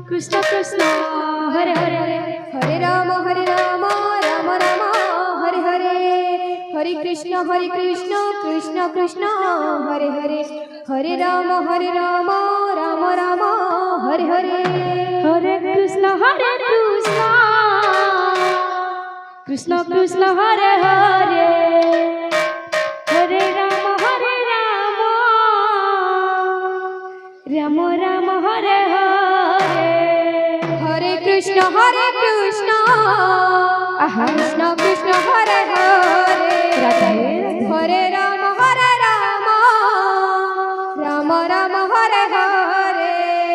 Krishna Krishna Hare Hare Hare Rama Rama Rama Hare Hare Hare Krishna Krishna Krishna Hare Hare Hare Rama Rama Rama Hare Hare Hare Krishna Krishna Krishna Hare Hare Hare Rama Rama Rama Hare Hare Hare Krishna Krishna Krishna Hare Hare Hare Rama Rama Rama Hare Hare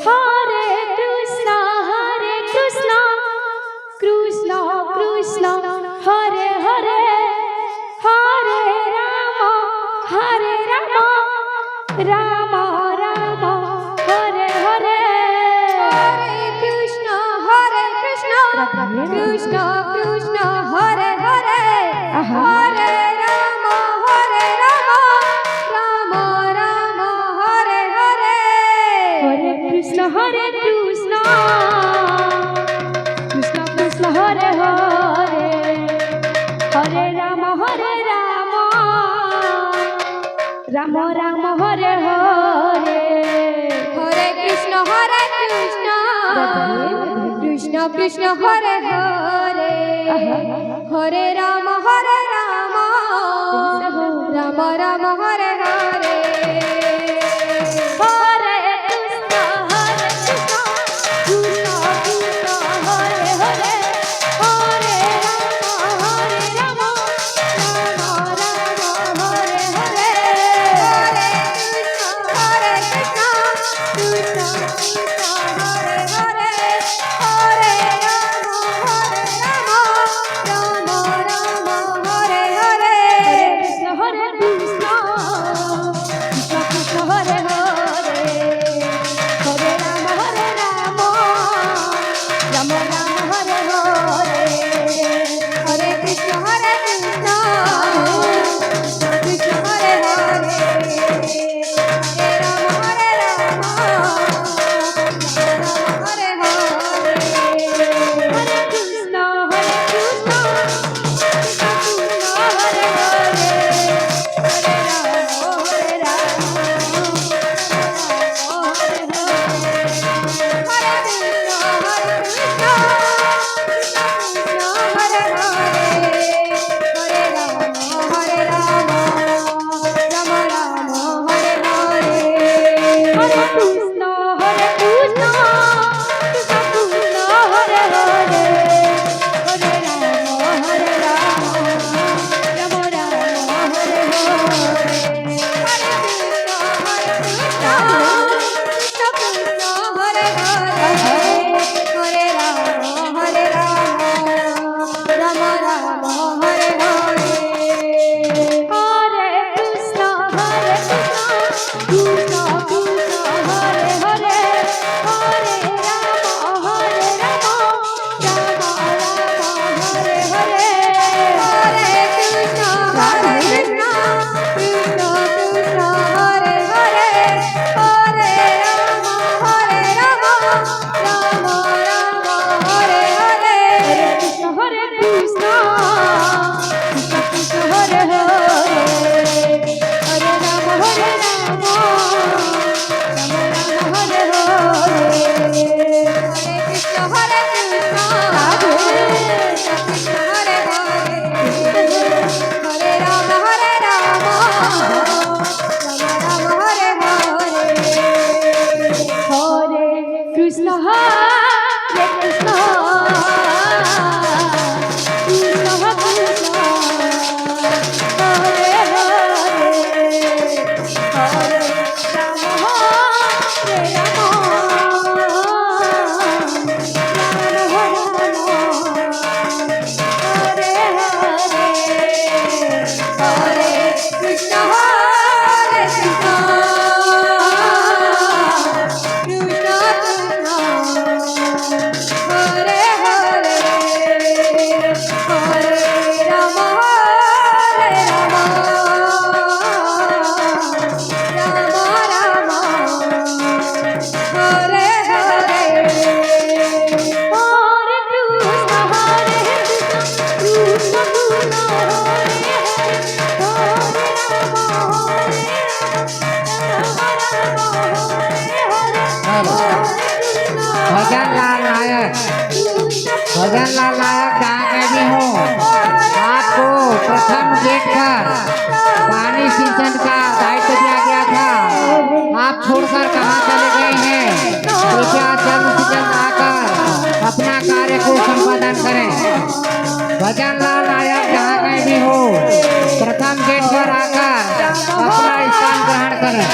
Hare Krishna Krishna Krishna Hare Hare Hare Rama Rama Rama Hare Hare Hare Krishna Krishna Krishna Hare Hare Hare Rama Rama Rama Hare Hare Hare Krishna Krishna Krishna Hare Hare Hare Rama Rama Rama Hare Hare Krishna Hare Hare Hare Ram Ram Ram Hare Hare Hare Krishna Krishna Krishna Hare Hare Hare Ram Ram Ram Hare Hare Hare Krishna Krishna Krishna Hare Hare Hare Ram Ram Hare Hare Krishna হরে কৃষ্ণ কৃষ্ণ কৃষ্ণ হরে হরে হরে রাম রাম রাম হরে হরে হরে কৃষ্ণ কৃষ্ণ কৃষ্ণ হরে হরে হরে রাম হরে হরে কৃষ্ণ কৃষ্ণ হরে হরে হরে রাম হরে কৃষ্ণ হরে কৃষ্ণ কৃষ্ণ কৃষ্ণ হরে হরে হরে রাম হরে হরে কৃষ্ণ হরে কৃষ্ণ হরে হরে হরে রাম রাম হরে হরে হরে কৃষ্ণ কৃষ্ণ भजन लाल नायक जहाँ मैं भी हूँ आपको प्रथम gate पर पानी सिंचन का दायित्व दिया गया था। आप छोड़कर कहाँ चले गए हैं? कृपया जल्द से जल्द आकर अपना कार्य को संपादन करें। भजन लाल नायक जहाँ मैं भी हूँ प्रथम गेट पर आकर अपना स्थान ग्रहण करें।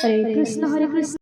हरे कृष्ण हरे कृष्ण।